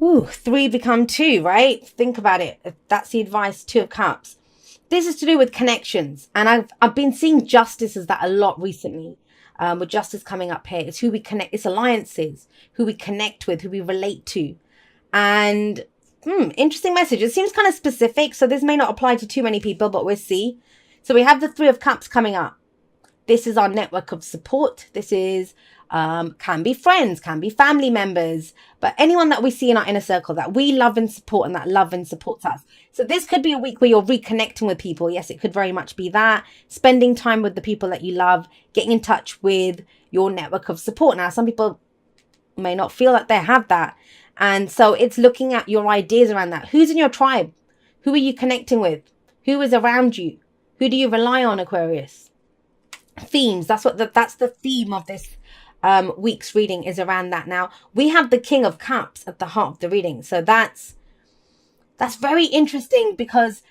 Ooh, 3 become 2, right? Think about it. That's the advice, 2 of Cups. This is to do with connections. And I've been seeing justice as that a lot recently. With justice coming up here. It's who we connect, it's alliances, who we connect with, who we relate to. And interesting message. It seems kind of specific, so this may not apply to too many people, but we'll see. So we have the 3 of Cups coming up. This is our network of support. This is can be friends, can be family members, but anyone that we see in our inner circle that we love and support and that love and supports us. So this could be a week where you're reconnecting with people. Yes, it could very much be that. Spending time with the people that you love, getting in touch with your network of support. Now, some people may not feel that they have that. And so it's looking at your ideas around that. Who's in your tribe? Who are you connecting with? Who is around you? Who do you rely on, Aquarius? Themes. That's the theme of this week's reading is around that. Now we have the King of Cups at the heart of the reading, so that's very interesting because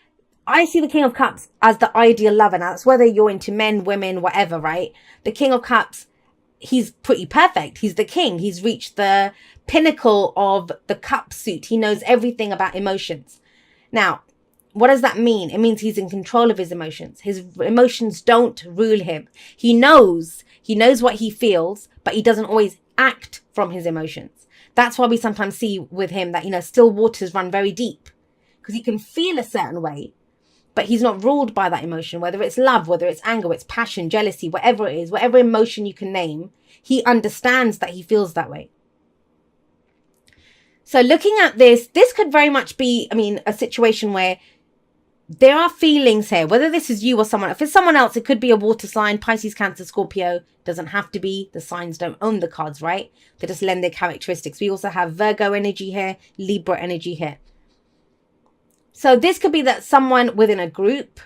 I see the King of Cups as the ideal lover. Now that's whether you're into men, women, whatever, right? The King of Cups, he's pretty perfect. He's the king. He's reached the pinnacle of the cup suit. He knows everything about emotions. Now, what does that mean? It means he's in control of his emotions. His emotions don't rule him. He knows what he feels, but he doesn't always act from his emotions. That's why we sometimes see with him that, still waters run very deep, because he can feel a certain way, but he's not ruled by that emotion, whether it's love, whether it's anger, it's passion, jealousy, whatever it is, whatever emotion you can name, he understands that he feels that way. So looking at this could very much be, a situation where there are feelings here, whether this is you or someone. If it's someone else, it could be a water sign, Pisces, Cancer, Scorpio. Doesn't have to be. The signs don't own the cards, right? They just lend their characteristics. We also have Virgo energy here, Libra energy here. So this could be that someone within a group,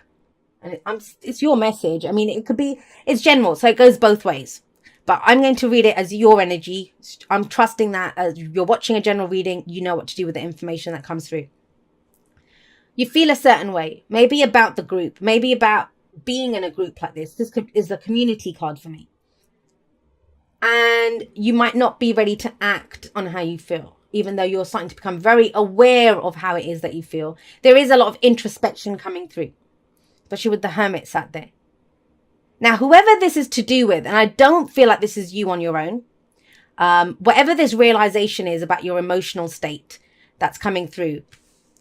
and it's your message. It could be, it's general, so it goes both ways. But I'm going to read it as your energy. I'm trusting that as you're watching a general reading, you know what to do with the information that comes through. You feel a certain way, maybe about the group, maybe about being in a group like this. This is a community card for me. And you might not be ready to act on how you feel, even though you're starting to become very aware of how it is that you feel. There is a lot of introspection coming through, especially with the Hermit sat there. Now, whoever this is to do with, and I don't feel like this is you on your own, whatever this realization is about your emotional state that's coming through,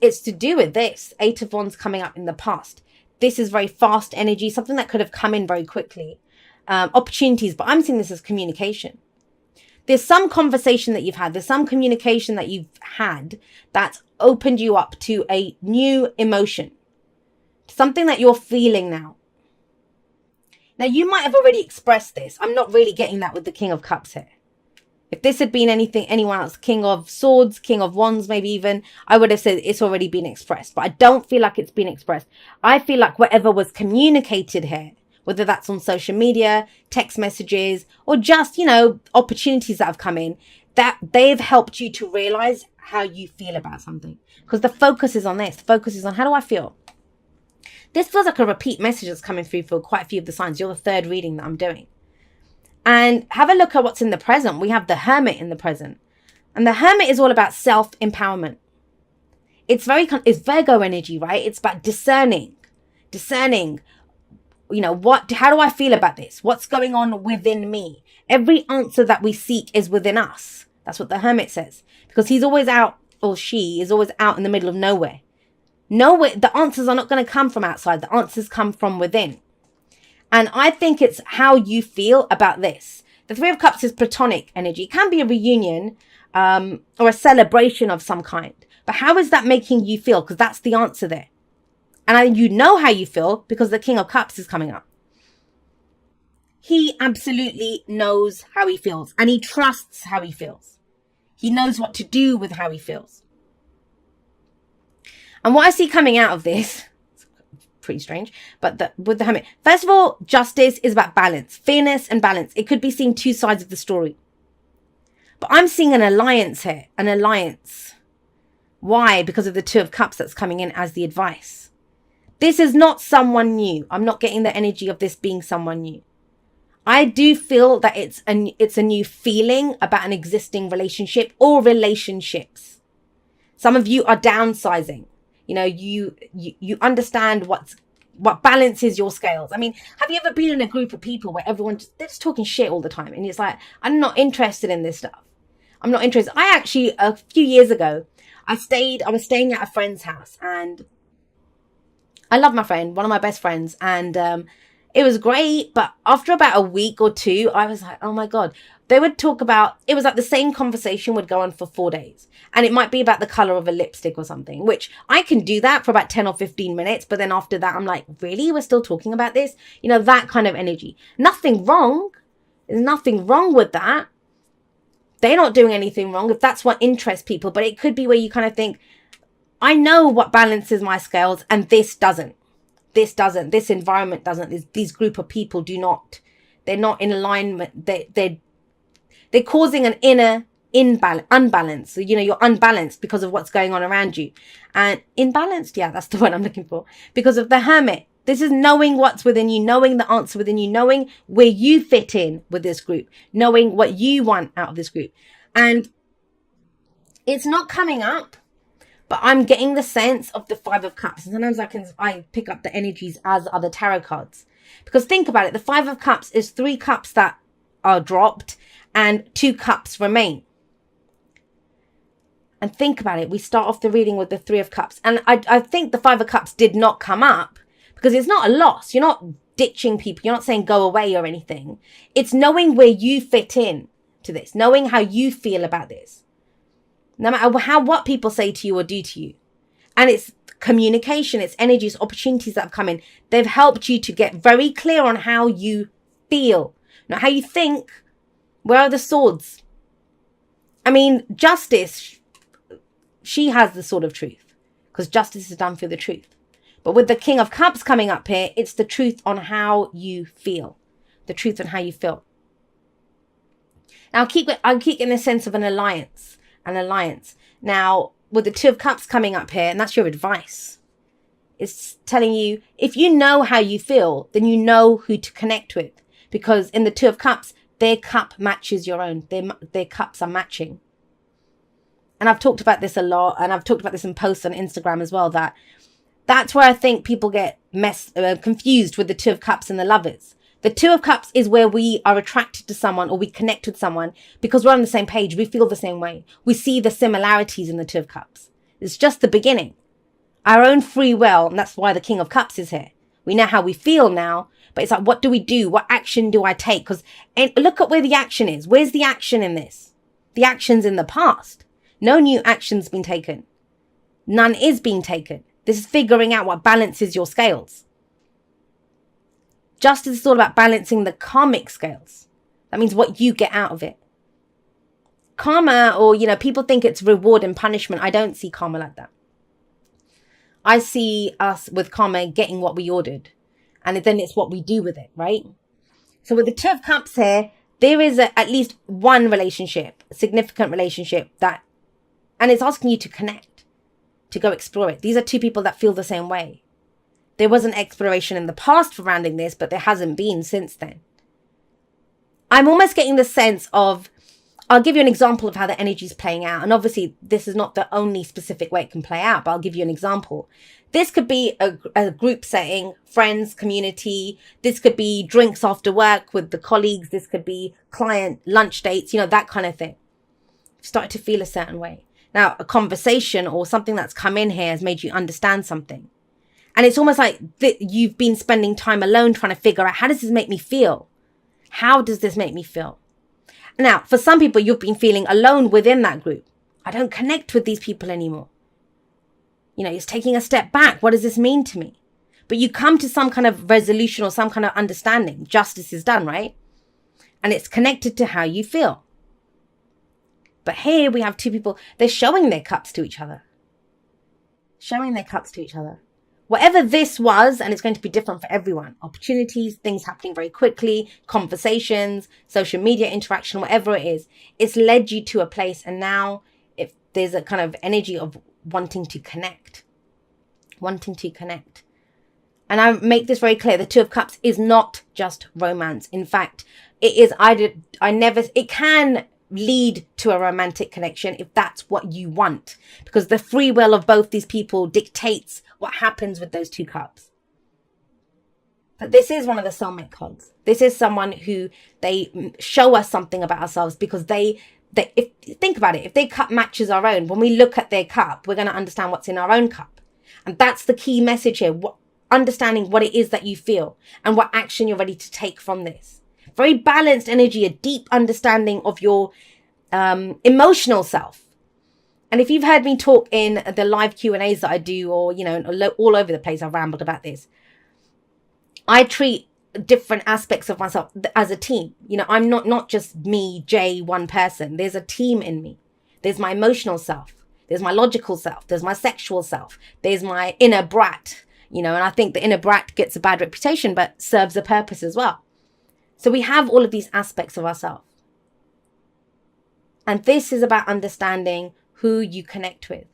it's to do with this. 8 of Wands coming up in the past. This is very fast energy, something that could have come in very quickly. Opportunities, but I'm seeing this as communication. There's some conversation that you've had. There's some communication that you've had that's opened you up to a new emotion. Something that you're feeling now. Now, you might have already expressed this. I'm not really getting that with the King of Cups here. If this had been anyone else, King of Swords, King of Wands, maybe even, I would have said it's already been expressed. But I don't feel like it's been expressed. I feel like whatever was communicated here, whether that's on social media, text messages, or just, opportunities that have come in, that they've helped you to realize how you feel about something. Because the focus is on this. The focus is on, how do I feel? This feels like a repeat message that's coming through for quite a few of the signs. You're the third reading that I'm doing. And have a look at what's in the present. We have the Hermit in the present. And the Hermit is all about self-empowerment. It's Virgo energy, right? It's about discerning, how do I feel about this? What's going on within me? Every answer that we seek is within us. That's what the Hermit says. Because he's always out, or she is always out in the middle of nowhere. The answers are not going to come from outside. The answers come from within. And I think it's how you feel about this. The 3 of Cups is platonic energy. It can be a reunion or a celebration of some kind. But how is that making you feel? Because that's the answer there. And you know how you feel because the King of Cups is coming up. He absolutely knows how he feels. And he trusts how he feels. He knows what to do with how he feels. And what I see coming out of this, pretty strange, but with the Hermit, first of all, justice is about balance, fairness and balance. It could be seeing two sides of the story, but I'm seeing an alliance here, an alliance. Why? Because of the 2 of Cups that's coming in as the advice. This is not someone new. I'm not getting the energy of this being someone new. I do feel that it's a new feeling about an existing relationship or relationships. Some of you are downsizing. You know, you understand what balances your scales. I mean, have you ever been in a group of people where they're just talking shit all the time, and it's like, I'm not interested in this stuff. I'm not interested. I actually, a few years ago, I was staying at a friend's house, and I love my friend, one of my best friends, and it was great. But after about a week or two, I was like, oh my God. They would talk about, it was like the same conversation would go on for 4 days. And it might be about the color of a lipstick or something, which I can do that for about 10 or 15 minutes. But then after that, I'm like, really? We're still talking about this? You know, that kind of energy. Nothing wrong. There's nothing wrong with that. They're not doing anything wrong if that's what interests people. But it could be where you kind of think, I know what balances my scales, and this doesn't. This doesn't. This environment doesn't. These group of people do not. They're not in alignment. They're causing an inner unbalance. So, you know, you're unbalanced because of what's going on around you. And imbalanced, yeah, that's the word I'm looking for. Because of the Hermit. This is knowing what's within you, knowing the answer within you, knowing where you fit in with this group, knowing what you want out of this group. And it's not coming up, but I'm getting the sense of the Five of Cups. And sometimes I pick up the energies as other tarot cards. Because think about it, the Five of Cups is 3 cups that are dropped and 2 cups remain. And think about it, we start off the reading with the 3 of Cups. And I think the 5 of Cups did not come up because it's not a loss. You're not ditching people. You're not saying go away or anything. It's knowing where you fit in to this, knowing how you feel about this. No matter what people say to you or do to you. And it's communication, it's energies, opportunities that have come in. They've helped you to get very clear on how you feel, not how you think. Where are the swords? I mean, justice, she has the sword of truth because justice is done through the truth. But with the King of Cups coming up here, it's the truth on how you feel, the truth on how you feel. Now, I'll keep getting a sense of an alliance. Now, with the 2 of Cups coming up here, and that's your advice. It's telling you, if you know how you feel, then you know who to connect with. Because in the 2 of Cups, their cup matches your own. Their cups are matching. And I've talked about this a lot, and I've talked about this in posts on Instagram as well, that's where I think people get confused with the 2 of Cups and the Lovers. The 2 of Cups is where we are attracted to someone or we connect with someone because we're on the same page. We feel the same way. We see the similarities in the 2 of Cups. It's just the beginning. Our own free will, and that's why the King of Cups is here. We know how we feel now, but it's like, what do we do? What action do I take? Because look at where the action is. Where's the action in this? The action's in the past. No new action's been taken. None is being taken. This is figuring out what balances your scales. Justice is all about balancing the karmic scales. That means what you get out of it. Karma, or, you know, people think it's reward and punishment. I don't see karma like that. I see us with karma getting what we ordered. And then it's what we do with it, right? So with the 2 of Cups here, there is at least one relationship, a significant relationship and it's asking you to connect, to go explore it. These are 2 people that feel the same way. There was an exploration in the past surrounding this, but there hasn't been since then. I'm almost getting the sense of, I'll give you an example of how the energy is playing out. And obviously, this is not the only specific way it can play out, but I'll give you an example. This could be a group setting, friends, community. This could be drinks after work with the colleagues. This could be client lunch dates, you know, that kind of thing. Start to feel a certain way. Now, a conversation or something that's come in here has made you understand something. And it's almost like you've been spending time alone trying to figure out, how does this make me feel? How does this make me feel? Now, for some people, you've been feeling alone within that group. I don't connect with these people anymore. You know, it's taking a step back. What does this mean to me? But you come to some kind of resolution or some kind of understanding. Justice is done, right? And it's connected to how you feel. But here we have 2 people. They're showing their cups to each other. Showing their cups to each other. Whatever this was, and it's going to be different for everyone. Opportunities, things happening very quickly, conversations, social media interaction, whatever it is. It's led you to a place. And now if there's a kind of energy of wanting to connect. Wanting to connect. And I make this very clear. The 2 of Cups is not just romance. In fact, it is, it can lead to a romantic connection if that's what you want, because the free will of both these people dictates what happens with those two cups. But this is one of the soulmate cards. This is someone who they show us something about ourselves, because if think about it, if their cup matches our own, when we look at their cup, we're going to understand what's in our own cup. And that's the key message here. Understanding what it is that you feel and what action you're ready to take from this. Very balanced energy, a deep understanding of your emotional self. And if you've heard me talk in the live Q&As that I do, or, you know, all over the place, I've rambled about this. I treat different aspects of myself as a team. You know, I'm not just me, Jay, one person. There's a team in me. There's my emotional self. There's my logical self. There's my sexual self. There's my inner brat, you know, and I think the inner brat gets a bad reputation, but serves a purpose as well. So we have all of these aspects of ourselves. And this is about understanding who you connect with.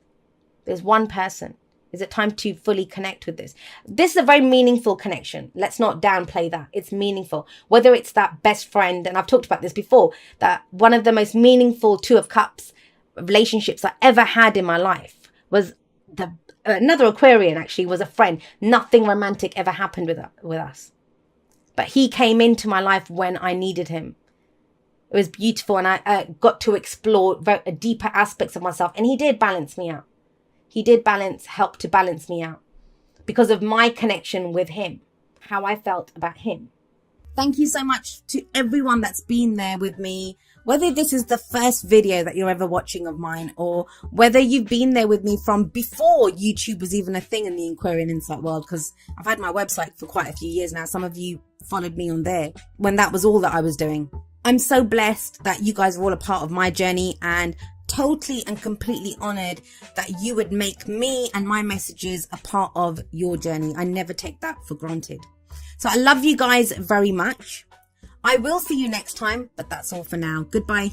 There's one person. Is it time to fully connect with this? This is a very meaningful connection. Let's not downplay that. It's meaningful. Whether it's that best friend, and I've talked about this before, that one of the most meaningful Two of Cups relationships I ever had in my life was another Aquarian, actually, was a friend. Nothing romantic ever happened with us. But he came into my life when I needed him. It was beautiful, and I got to explore deeper aspects of myself, and he did balance me out. He did help to balance me out because of my connection with him, how I felt about him. Thank you so much to everyone that's been there with me, whether this is the first video that you're ever watching of mine, or whether you've been there with me from before YouTube was even a thing in the Aquarian Insight world, because I've had my website for quite a few years now. Some of you followed me on there when that was all that I was doing. I'm so blessed that you guys are all a part of my journey, and totally and completely honored that you would make me and my messages a part of your journey. I never take that for granted. So I love you guys very much. I will see you next time, but that's all for now. Goodbye.